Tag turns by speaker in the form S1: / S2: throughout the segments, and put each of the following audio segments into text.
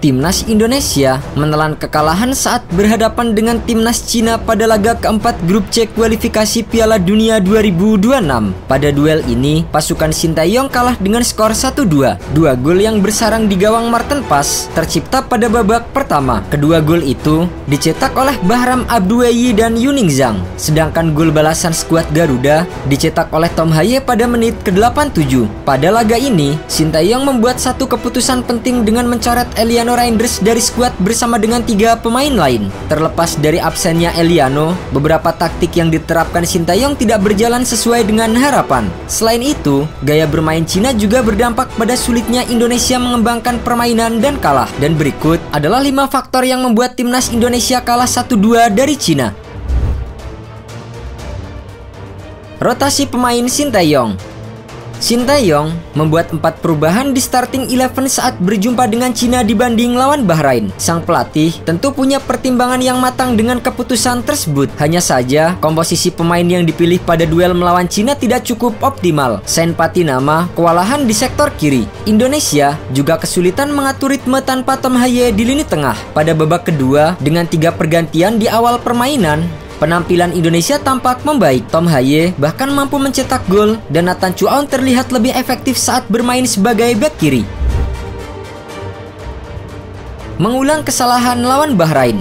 S1: Timnas Indonesia menelan kekalahan saat berhadapan dengan Timnas Cina pada laga keempat grup C kualifikasi Piala Dunia 2026. Pada duel ini, pasukan Sintayong kalah dengan skor 1-2. Dua gol yang bersarang di gawang Marten Pas tercipta pada babak pertama. Kedua gol itu dicetak oleh Bahram Abduweyi dan Yuning Zhang. Sedangkan gol balasan skuad Garuda dicetak oleh Tom Haye pada menit ke-87. Pada laga ini, Sintayong membuat satu keputusan penting dengan mencoret Eliano Reinders dari skuad bersama dengan 3 pemain lain. Terlepas dari absennya Eliano, beberapa taktik yang diterapkan Sintayong tidak berjalan sesuai dengan harapan. Selain itu, gaya bermain Cina juga berdampak pada sulitnya Indonesia mengembangkan permainan dan kalah. Dan berikut adalah 5 faktor yang membuat Timnas Indonesia kalah 1-2 dari Cina. Rotasi pemain Sintayong. Sintayong membuat 4 perubahan di starting 11 saat berjumpa dengan Cina dibanding lawan Bahrain. Sang pelatih tentu punya pertimbangan yang matang dengan keputusan tersebut. Hanya saja, komposisi pemain yang dipilih pada duel melawan Cina tidak cukup optimal. Sain Patinama kewalahan di sektor kiri. Indonesia juga kesulitan mengatur ritme tanpa Tom Haye di lini tengah. Pada babak kedua, dengan 3 pergantian di awal permainan, penampilan Indonesia tampak membaik. Tom Haye bahkan mampu mencetak gol dan Nathan Chuaon terlihat lebih efektif saat bermain sebagai bek kiri. Mengulang kesalahan lawan Bahrain.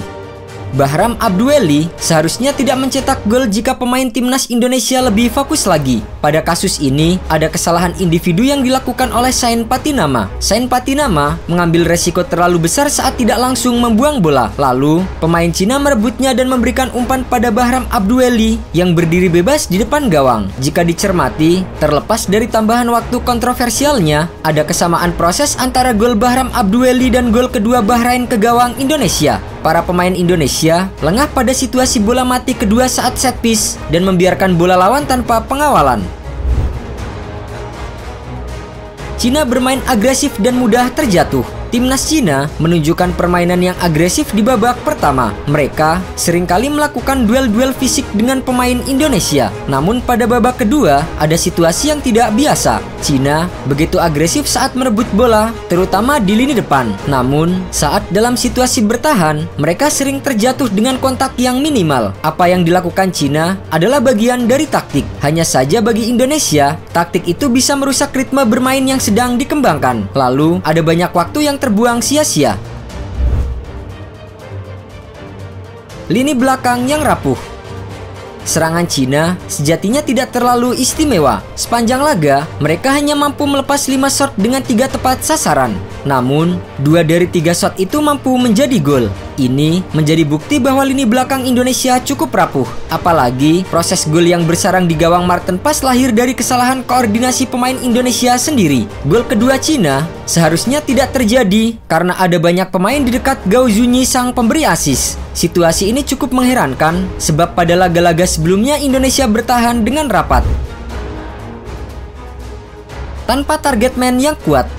S1: Bahram Abduweyi seharusnya tidak mencetak gol jika pemain Timnas Indonesia lebih fokus lagi. Pada kasus ini, ada kesalahan individu yang dilakukan oleh Sain Patinama. Sain Patinama mengambil resiko terlalu besar saat tidak langsung membuang bola. Lalu, pemain Cina merebutnya dan memberikan umpan pada Bahram Abduweyi yang berdiri bebas di depan gawang. Jika dicermati, terlepas dari tambahan waktu kontroversialnya, ada kesamaan proses antara gol Bahram Abduweyi dan gol kedua Bahrain ke gawang Indonesia. Para pemain Indonesia lengah pada situasi bola mati kedua saat set piece dan membiarkan bola lawan tanpa pengawalan. Cina bermain agresif dan mudah terjatuh. Timnas Cina menunjukkan permainan yang agresif di babak pertama. Mereka seringkali melakukan duel-duel fisik dengan pemain Indonesia. Namun pada babak kedua, ada situasi yang tidak biasa. Cina begitu agresif saat merebut bola, terutama di lini depan. Namun, saat dalam situasi bertahan, mereka sering terjatuh dengan kontak yang minimal. Apa yang dilakukan Cina adalah bagian dari taktik. Hanya saja bagi Indonesia, taktik itu bisa merusak ritme bermain yang sedang dikembangkan. Lalu, ada banyak waktu yang terbuang sia-sia. Lini belakang yang rapuh. Serangan Cina sejatinya tidak terlalu istimewa. Sepanjang laga, mereka hanya mampu melepas 5 shot dengan 3 tepat sasaran. Namun, 2 dari 3 shot itu mampu menjadi gol. Ini menjadi bukti bahwa lini belakang Indonesia cukup rapuh. Apalagi, proses gol yang bersarang di gawang Marten Pas lahir dari kesalahan koordinasi pemain Indonesia sendiri. Gol kedua Cina seharusnya tidak terjadi karena ada banyak pemain di dekat Gao Zunyi sang pemberi asis. Situasi ini cukup mengherankan sebab pada laga-laga sebelumnya Indonesia bertahan dengan rapat. Tanpa target man yang kuat.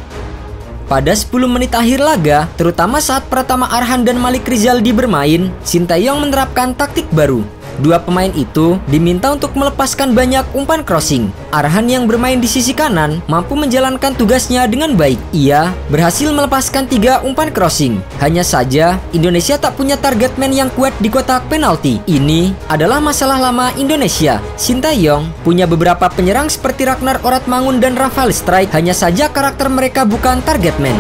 S1: Pada 10 menit akhir laga, terutama saat Pratama Arhan dan Malik Rizaldi bermain, Sintayong menerapkan taktik baru. 2 pemain itu diminta untuk melepaskan banyak umpan crossing. Arhan yang bermain di sisi kanan mampu menjalankan tugasnya dengan baik. Ia berhasil melepaskan 3 umpan crossing. Hanya saja, Indonesia tak punya target man yang kuat di kotak penalti. Ini adalah masalah lama Indonesia. Sintayong punya beberapa penyerang seperti Ragnar Oratmangun dan Rafael Strijk. Hanya saja karakter mereka bukan target man.